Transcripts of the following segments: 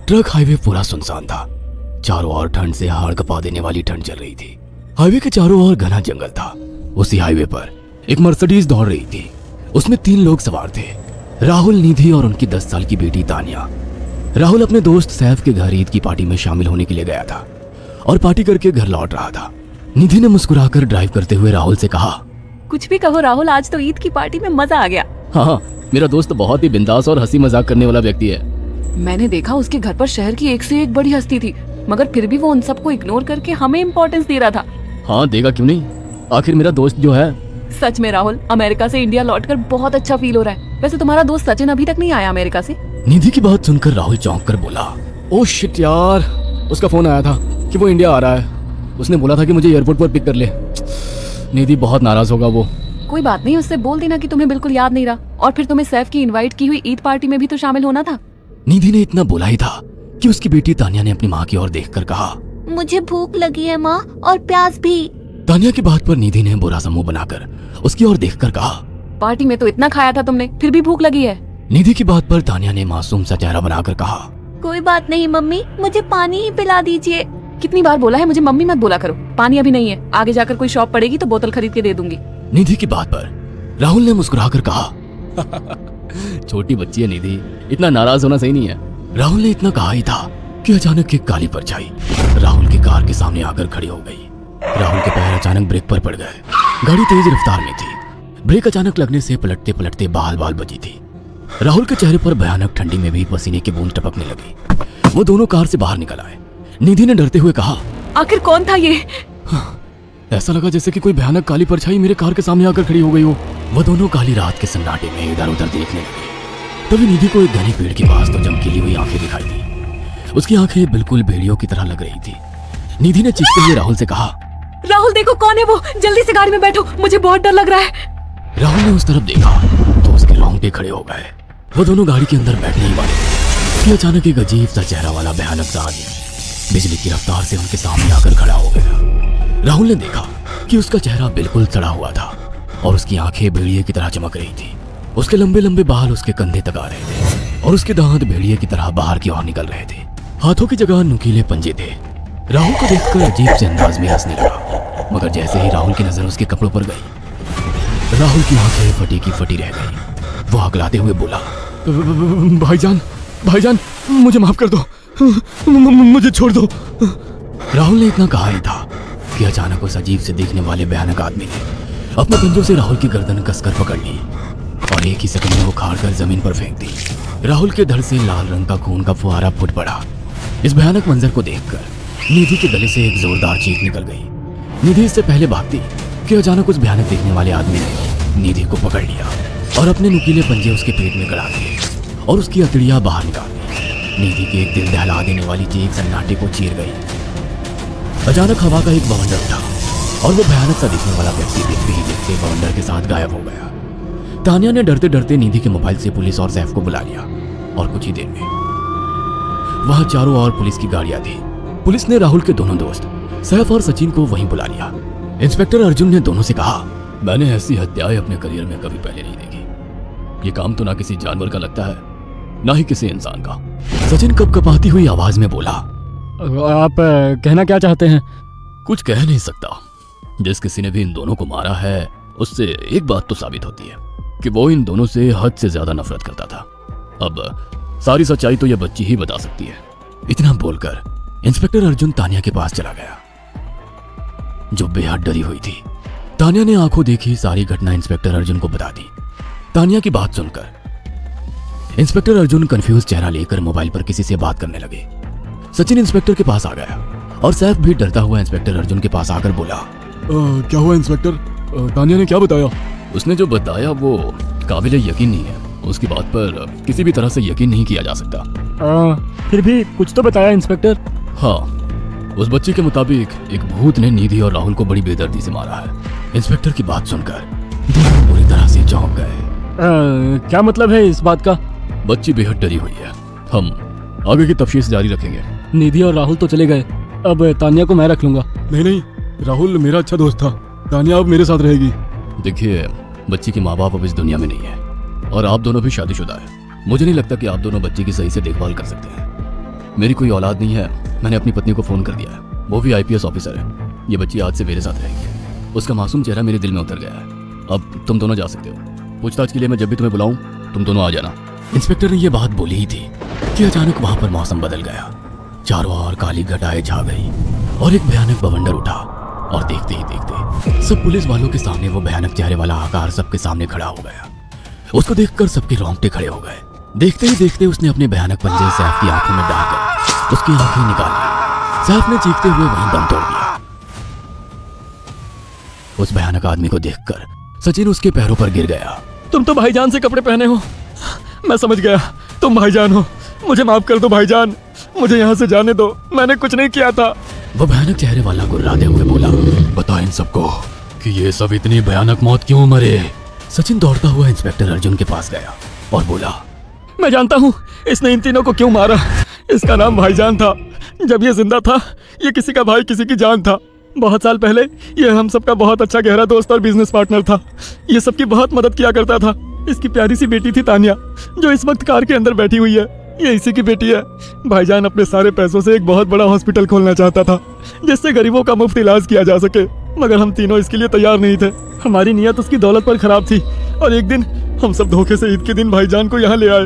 Truck highway पूरा सुनसान था। चारों ओर ठंड से हाड़ कपा देने वाली ठंड चल रही थी। हाईवे के चारों ओर घना जंगल था। उसी हाईवे पर एक मर्सिडीज दौड़ रही थी। उसमें 3 लोग सवार थे, राहुल, निधि और उनकी 10 साल की बेटी तानिया। राहुल अपने दोस्त सैफ के घर ईद की पार्टी में शामिल होने के लिए गया था और पार्टी करके घर लौट रहा था। निधि ने मुस्कुराकर ड्राइव करते हुए राहुल से कहा, कुछ भी कहो राहुल, आज तो ईद की पार्टी में मजा आ गया। हाँ, मेरा दोस्त बहुत ही बिंदास और हंसी मजाक करने वाला व्यक्ति है। मैंने देखा उसके घर पर शहर की एक से एक बड़ी हस्ती थी, मगर फिर भी वो उन सबको इग्नोर करके हमें इम्पोर्टेंस दे रहा था। हाँ, देगा क्यों नहीं, आखिर मेरा दोस्त जो है। सच में राहुल, अमेरिका से इंडिया लौटकर बहुत अच्छा फील हो रहा है। वैसे तुम्हारा दोस्त सचिन अभी तक नहीं आया अमेरिका से? निधि की बात सुनकर राहुल चौंक कर बोला, ओह शिट यार, उसका फोन आया था कि वो इंडिया आ रहा है। उसने बोला था कि मुझे एयरपोर्ट पर पिक कर ले। निधि बहुत नाराज होगा वो। कोई बात नहीं, उससे बोल देना कि तुम्हें बिल्कुल याद नहीं रहा, और फिर तुम्हें सैफ की इनवाइट की हुई ईद पार्टी में भी तो शामिल होना था। निधि ने इतना बोला ही था कि उसकी बेटी तानिया ने अपनी माँ की ओर देखकर कहा, मुझे भूख लगी है माँ, और प्यास भी। तानिया की बात पर निधि ने बुरा सा मुंह बनाकर उसकी ओर देखकर कहा, पार्टी में तो इतना खाया था तुमने, फिर भी भूख लगी है। निधि की बात पर तानिया ने मासूम सा चेहरा बनाकर कहा, कोई बात नहीं मम्मी, मुझे पानी ही पिला दीजिए। कितनी बार बोला है मुझे मम्मी मत बोला करो। पानी अभी नहीं है, आगे जाकर कोई शॉप पड़ेगी तो बोतल खरीद के दे दूंगी। निधि की बात पर राहुल ने मुस्कुराकर कहा, छोटी बच्ची है निधि, इतना नाराज होना सही नहीं है। राहुल ने इतना कहा ही था कि अचानक एक काली परछाई राहुल की कार के सामने आकर खड़ी हो गई। राहुल के पैर अचानक ब्रेक पर पड़ गए। गाड़ी तेज रफ्तार में थी। ब्रेक अचानक लगने से पलटते पलटते बाल बाल बची थी। राहुल के चेहरे पर भयानक ठंडी में भी पसीने की बूंद टपकने लगी। वो दोनों कार से बाहर निकल आए। निधि ने डरते हुए कहा, आखिर कौन था ये? ऐसा लगा जैसे कि कोई भयानक काली परछाई मेरे कार के सामने आकर खड़ी हो गई हो। वो दोनों काली रात के सन्नाटे में इधर उधर देखने लगे। तभी निधि को एक घने पेड़ के पास तो चमकीली हुई आंखें दिखाई दी। उसकी आंखें बिल्कुल भेड़ियों की तरह लग रही थी। निधि ने चीखते हुए राहुल से कहा, राहुल देखो कौन है वो, जल्दी से गाड़ी में बैठो, मुझे बहुत डर लग रहा है। राहुल ने उस तरफ देखा तो उसके रोंगटे खड़े हो गए। वो दोनों गाड़ी के अंदर बैठने ही वाले थे कि अचानक एक अजीब सा चेहरा वाला भयानक सा आदमी बिजली की रफ्तार से उनके सामने आकर खड़ा हो गया। राहुल ने देखा कि उसका चेहरा बिल्कुल सड़ा हुआ था और उसकी आंखें भेड़िए की तरह चमक रही थी। उसके लंबे लंबे बाल उसके कंधे तक आ रहे थे और उसके दांत भेड़िए की तरह बाहर की ओर निकल रहे थे। हाथों की जगह नुकीले पंजे थे। राहुल को देखकर अजीब से अंदाज में हंसने लगा, मगर जैसे ही राहुल की नजर उसके कपड़ों पर गई, राहुल की आंखें फटी की फटी रह गई। वो हकलाते हुए बोला, भाईजान, भाईजान, मुझे माफ कर दो, मुझे छोड़ दो। राहुल ने इतना कहा ही था कि अचानक उस अजीब से दिखने वाले भयानक आदमी ने अपने पंजों से राहुल की गर्दन कसकर पकड़ ली और एक ही सेकंड में उखाड़ कर जमीन पर फेंक दी। राहुल के धड़ से लाल रंग का खून का फुहारा फूट पड़ा। इस भयानक मंजर को देखकर निधि के गले से एक जोरदार चीख निकल गई। निधि इससे पहले भागती कि अचानक उस भयानक दिखने वाले आदमी ने निधि को पकड़ लिया और अपने नुकीले पंजे उसके पेट में गड़ा दिए और उसकी अतड़ियां बाहर निकाल दी। निधि की एक दिल दहला देने वाली चीख सन्नाटे को चीर गई। अचानक हवा का एक बवंडर उठा और वो भयानक सा दिखने वाला व्यक्ति देखते ही देखते बवंडर के साथ गायब हो गया। तानिया ने डरते डरते निधि के मोबाइल से पुलिस और सैफ को बुला लिया और कुछ ही देर में वहां चारों ओर पुलिस की गाड़ियां थी। पुलिस ने राहुल के दोनों दोस्त सैफ और सचिन को वहीं बुला लिया। इंस्पेक्टर अर्जुन ने दोनों से कहा, मैंने ऐसी हत्याएं अपने करियर में कभी पहले नहीं देखी। ये काम तो ना किसी जानवर का लगता है, ना ही किसी इंसान का। सचिन कपकपाती हुई आवाज में बोला, आप कहना क्या चाहते हैं? कुछ कह नहीं सकता। जिस किसी ने भी इन दोनों को मारा है उससे एक बात तो साबित होती है कि वो इन दोनों से हद से ज्यादा नफरत करता था। अब सारी सच्चाई तो यह बच्ची ही बता सकती है। इतना बोलकर इंस्पेक्टर अर्जुन तानिया के पास चला गया, जो बेहद डरी हुई थी। तानिया ने आंखों देखी सारी घटना इंस्पेक्टर अर्जुन को बता दी। तानिया की बात सुनकर इंस्पेक्टर अर्जुन कंफ्यूज चेहरा लेकर मोबाइल पर किसी से बात करने लगे। सचिन इंस्पेक्टर के पास आ गया और सैफ भी डरता हुआ इंस्पेक्टर अर्जुन के पास आकर बोला, क्या हुआ इंस्पेक्टर? तानिया ने क्या बताया? उसने जो बताया वो काबिल यकीन नहीं है। उसकी बात पर किसी भी तरह से यकीन नहीं किया जा सकता। फिर भी कुछ तो बताया इंस्पेक्टर? हाँ, उस बच्चे के मुताबिक एक भूत ने निधि और राहुल को बड़ी बेदर्दी से मारा है। इंस्पेक्टर की बात सुनकर दोनों पूरी तरह से चौंक गए। क्या मतलब है इस बात का? बच्ची बेहद डरी हुई है। हम आगे की तफ्तीश जारी रखेंगे। निधि और राहुल तो चले गए, अब तानिया को मैं रख लूंगा। नहीं नहीं, राहुल मेरा अच्छा दोस्त था। तानिया अब मेरे साथ रहेगी। देखिए, बच्ची के माँ बाप अब इस दुनिया में नहीं है और आप दोनों भी शादीशुदा है। मुझे नहीं लगता कि आप दोनों बच्ची की सही से देखभाल कर सकते हैं। मेरी कोई औलाद नहीं है, मैंने अपनी पत्नी को फ़ोन कर दिया है, वो भी IPS ऑफिसर है। ये बच्ची आज से मेरे साथ रहेगी। उसका मासूम चेहरा मेरे दिल में उतर गया है। अब तुम दोनों जा सकते हो। पूछताछ के लिए मैं जब भी तुम्हें बुलाऊं तुम दोनों आ जाना। इंस्पेक्टर ने यह बात बोली ही थी कि अचानक वहां पर मौसम बदल गया। चारों ओर काली घटाएं छा गई और एक भयानक बवंडर उठा, और देखते ही देखते सब पुलिस वालों के सामने वो भयानक चेहरे वाला आकार सबके सामने खड़ा हो गया। उसको देखकर सबके रोंगटे खड़े हो गए। देखते ही देखते उसने अपने भयानक पंजे सैफ की आंखों में डालकर उसकी आंखें निकाल ली। सैफ ने चीखते हुए वहीं दम तोड़ दिया। उस भयानक आदमी को देखकर सचिन उसके पैरों पर गिर गया। तुम तो भाईजान से कपड़े पहने हो, मैं समझ गया तुम भाईजान हो। मुझे माफ कर दो भाईजान, मुझे यहाँ से जाने दो, मैंने कुछ नहीं किया था। वो भयानक चेहरे वाला गुर्राते हुए बोला, बता इन सबको कि ये सब इतनी भयानक मौत क्यों मरे। सचिन दौड़ता हुआ इंस्पेक्टर अर्जुन के पास गया और बोला, मैं जानता हूँ इसने इन तीनों को क्यों मारा। इसका नाम भाईजान था। जब ये जिंदा था ये किसी का भाई किसी की जान था। बहुत साल पहले ये हम सबका बहुत अच्छा गहरा दोस्त और बिजनेस पार्टनर था। ये सबकी बहुत मदद किया करता था। इसकी प्यारी सी बेटी थी तानिया, जो इस वक्त कार के अंदर बैठी हुई है, ये इसी की बेटी है। भाईजान अपने सारे पैसों से एक बहुत बड़ा हॉस्पिटल खोलना चाहता था जिससे गरीबों का मुफ्त इलाज किया जा सके, मगर हम तीनों इसके लिए तैयार नहीं थे। हमारी नीयत उसकी दौलत पर खराब थी और एक दिन हम सब धोखे से ईद के दिन भाईजान को यहाँ ले आए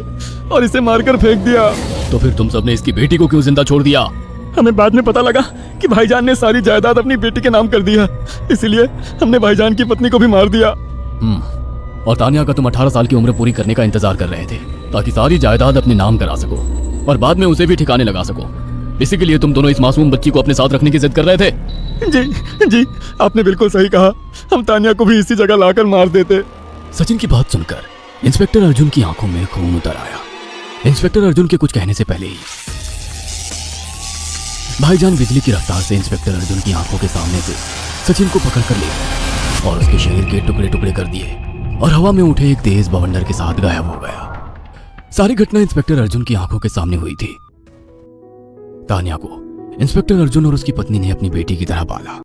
और इसे मारकर फेंक दिया। तो फिर तुम सबने इसकी बेटी को क्यों जिंदा छोड़ दिया? हमें बाद में पता लगा कि भाईजान ने सारी जायदाद अपनी बेटी के नाम कर दी है, इसलिए हमने भाईजान की पत्नी को भी मार दिया। और तानिया का तुम 18 साल की उम्र पूरी करने का इंतजार कर रहे थे ताकि सारी जायदाद अपने नाम करा सको और बाद में उसे भी ठिकाने लगा सको। इसी के लिए तुम दोनों इस मासूम बच्ची को अपने साथ रखने की जिद कर रहे थे। जी, आपने बिल्कुल सही कहा। हम तानिया को भी इसी जगह लाकर मार देते। सचिन की बात सुनकर इंस्पेक्टर अर्जुन की आंखों में खून उतर आया। इंस्पेक्टर अर्जुन के कुछ कहने से पहले ही भाईजान बिजली की रफ्तार से इंस्पेक्टर अर्जुन की आंखों के सामने से सचिन को पकड़कर ले गया और उसके शरीर के टुकड़े टुकड़े कर दिए और हवा में उठे एक तेज बवंडर के साथ गायब हो गया। सारी घटना इंस्पेक्टर अर्जुन की आंखों के सामने हुई थी। तानिया को इंस्पेक्टर अर्जुन और उसकी पत्नी ने अपनी बेटी की तरह पाला।